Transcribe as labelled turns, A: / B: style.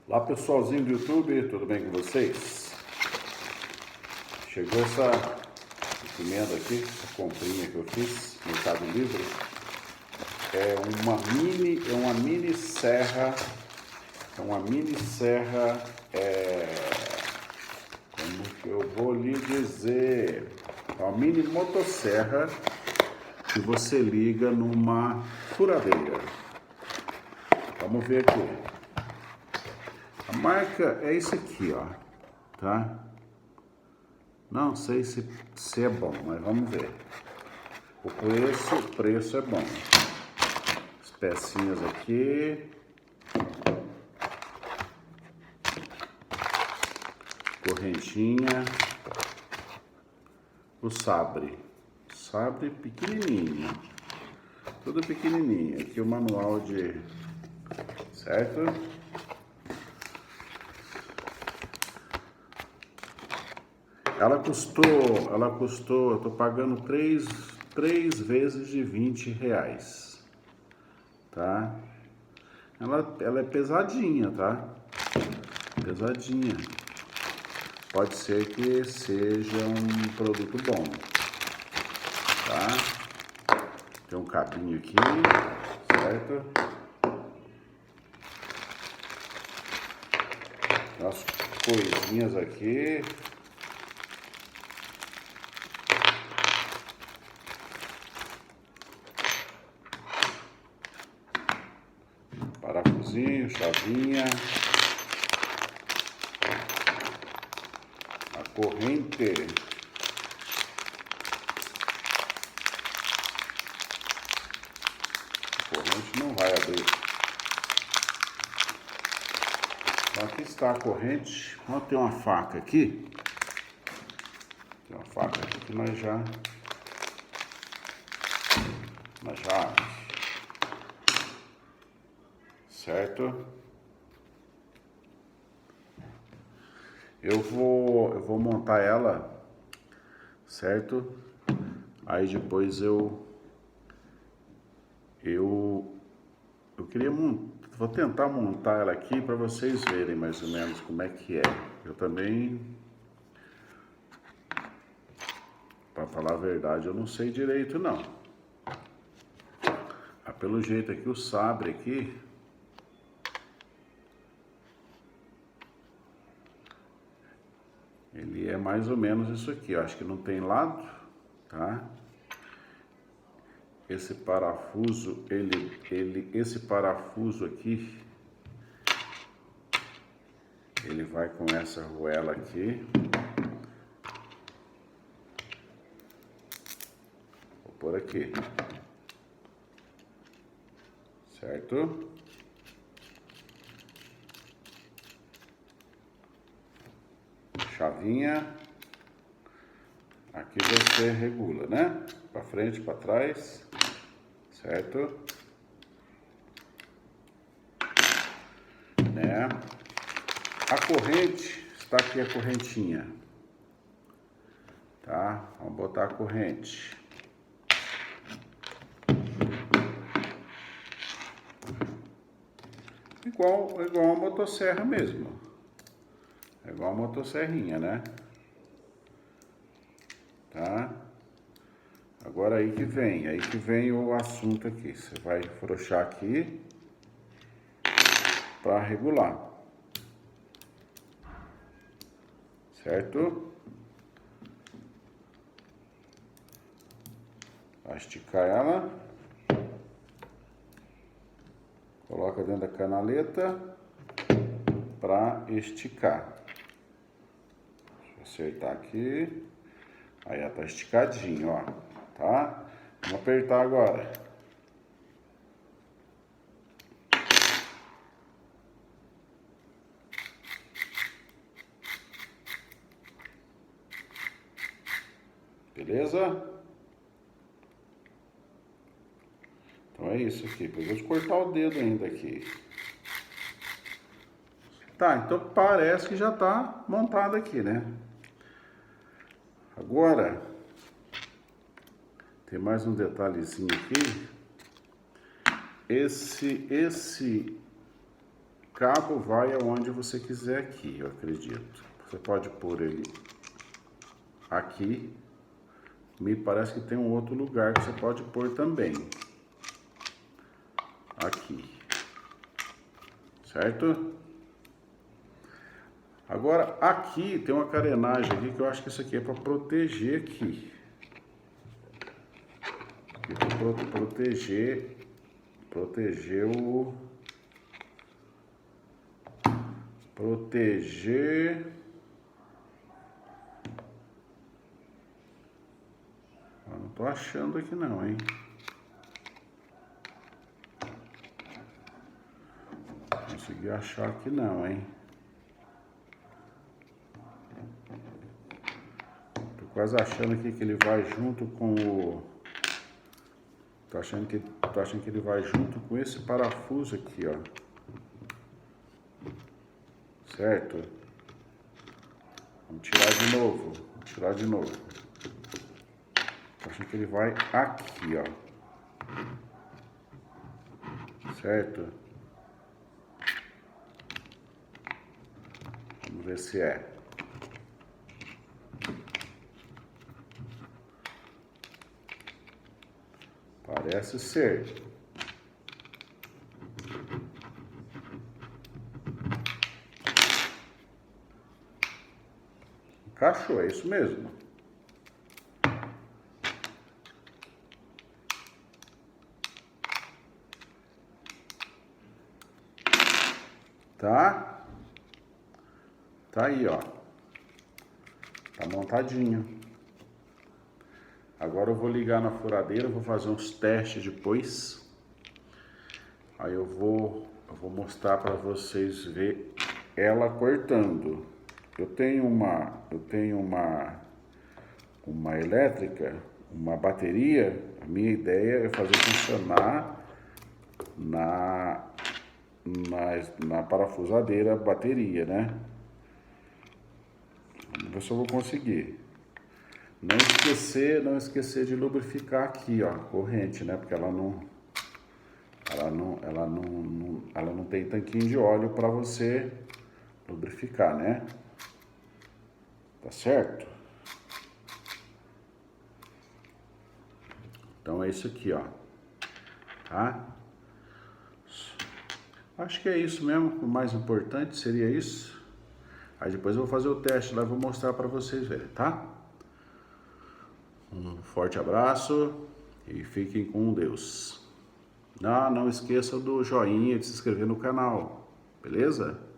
A: Olá pessoalzinho do YouTube, tudo bem com vocês? Chegou essa encomenda aqui, essa comprinha que eu fiz no Mercado Livre. É uma mini serra, como que eu vou lhe dizer? É uma mini motosserra que você liga numa furadeira. Vamos ver aqui. A marca é isso aqui, ó, tá? Não sei se é bom, mas vamos ver. O preço é bom. As pecinhas aqui. Correntinha. O sabre. Sabre pequenininho. Tudo pequenininho. Aqui o manual de... Certo? Ela custou, eu tô pagando três vezes de R$20, tá? Ela é pesadinha, tá? Pesadinha. Pode ser que seja um produto bom, tá? Tem um cabinho aqui, certo? Tem umas coisinhas aqui. Parafusinho, chavinha, a corrente, não vai abrir. Então aqui está a corrente. Vamos ter uma faca aqui. Tem uma faca aqui que nós já certo? Eu vou montar ela, certo? Aí depois eu queria vou tentar montar ela aqui para vocês verem mais ou menos como é que é. Eu também, para falar a verdade, eu não sei direito não. Pelo jeito aqui, o sabre aqui, ele é mais ou menos isso aqui. Eu acho que não tem lado, tá? Esse parafuso, esse parafuso aqui, ele vai com essa argoela aqui. Vou pôr aqui. Certo? Chavinha. Aqui você regula, né? Para frente, para trás. Certo? Né? A corrente, está aqui a correntinha. Tá? Vamos botar a corrente. Igual uma motosserra mesmo. É igual a motosserrinha, né? Tá? Agora aí que vem o assunto aqui. Você vai afrouxar aqui para regular. Certo? Vai esticar ela. Coloca dentro da canaleta para esticar. Deixa eu acertar aqui. Aí ela tá esticadinho, ó. Tá? Vamos apertar agora. Beleza? Então é isso aqui. Depois cortar o dedo ainda aqui. Tá, então parece que já tá montado aqui, né? Agora, tem mais um detalhezinho aqui. Esse cabo vai aonde você quiser aqui, eu acredito. Você pode pôr ele aqui. Me parece que tem um outro lugar que você pode pôr também. Aqui. Certo? Agora, aqui tem uma carenagem aqui que eu acho que isso aqui é para proteger aqui. Para proteger eu não tô achando aqui não, hein? Não consegui achar aqui não, hein? Tô quase achando aqui que ele vai junto com o... Tô achando que ele vai junto com esse parafuso aqui, ó. Certo? Vamos tirar de novo. Tô achando que ele vai aqui, ó. Certo? Vamos ver se é. Parece ser. Encaixou, é isso mesmo. Tá? Tá aí, ó. Tá montadinho. Agora eu vou ligar na furadeira, vou fazer uns testes depois. Aí eu vou mostrar para vocês ver ela cortando. Eu tenho uma elétrica, uma bateria. A minha ideia é fazer funcionar na parafusadeira bateria, né? Vamos ver se eu vou conseguir. Não esquecer de lubrificar aqui, ó, a corrente, né? Porque ela não tem tanquinho de óleo para você lubrificar, né? Tá certo? Então é isso aqui, ó. Tá? Acho que é isso mesmo. O mais importante seria isso. Aí depois eu vou fazer o teste lá e vou mostrar para vocês verem, tá? Um forte abraço e fiquem com Deus. Não esqueça do joinha e de se inscrever no canal, beleza?